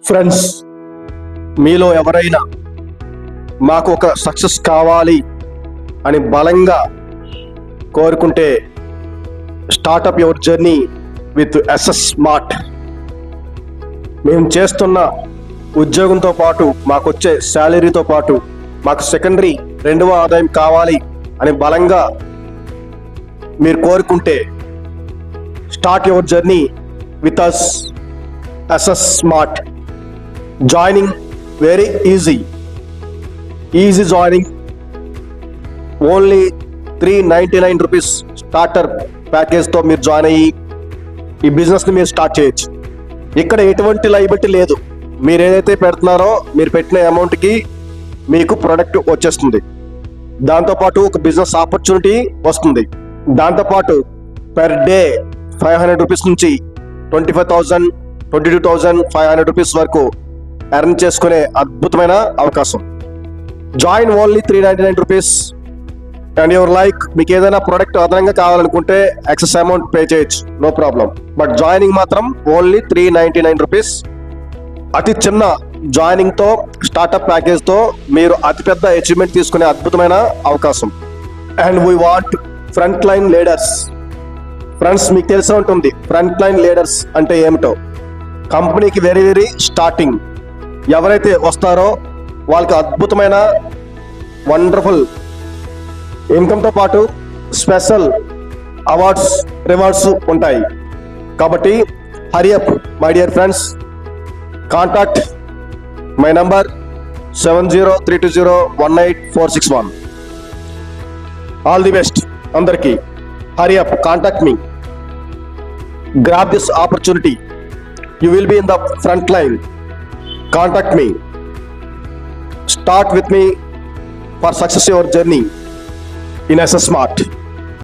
Friends, మీలో ఎవరైనా మాకు ఒక సక్సెస్ కావాలి అని బలంగా కోరుకుంటే startup your journey with SS smart. మేము చేస్తున్న ఉద్యోగంతో పాటు మాకు వచ్చే శాలరీతో పాటు మాకు సెకండరీ రెండవ ఆదాయం కావాలి అని బలంగా మీరు కోరుకుంటే start your journey with us SS smart. Joining very easy joining. Only 399 rupees starter ప్యాకేజ్తో మీరు జాయిన్ అయ్యి ఈ బిజినెస్ని మీరు స్టార్ట్ చేయొచ్చు. ఇక్కడ ఎటువంటి లైబిలిటీ లేదు. మీరు ఏదైతే పెడుతున్నారో మీరు పెట్టిన అమౌంట్కి మీకు ప్రొడక్ట్ వచ్చేస్తుంది. దాంతోపాటు ఒక బిజినెస్ ఆపర్చునిటీ వస్తుంది. దాంతోపాటు పర్ డే 500 రూపీస్ నుంచి 25,000 22,500 రూపీస్ వరకు ఎర్న్ చేసుకునే అద్భుతమైన అవకాశం. Join only 399 rupees and your like. మీకు ఏదైనా ప్రోడక్ట్ అదనంగా కావాలనుకుంటే ఎక్సెస్ అమౌంట్ పే చేయొచ్చు, నో ప్రాబ్లం. బట్ జాయినింగ్ మాత్రం ఓన్లీ 399 రూపీస్. అతి చిన్న జాయినింగ్తో స్టార్టప్ ప్యాకేజ్తో మీరు అతిపెద్ద అచీవ్మెంట్ తీసుకునే అద్భుతమైన అవకాశం. And we want front line leaders. Friends, మీకు తెలిసే ఉంటుంది ఫ్రంట్ లైన్ లీడర్స్ అంటే ఏమిటో. కంపెనీకి వెరీ స్టార్టింగ్ ఎవరైతే వస్తారో వాళ్ళకి అద్భుతమైన వండర్ఫుల్ ఇన్కమ్తో పాటు స్పెషల్ అవార్డ్స్ రివార్డ్స్ ఉంటాయి. కాబట్టి hurry up my dear friends. Contact my number 7032018461. All the best అందరికీ. Hurry up, contact me. Grab this opportunity. You will be in the front line. Contact me. Start with me for success your journey in SS Smart.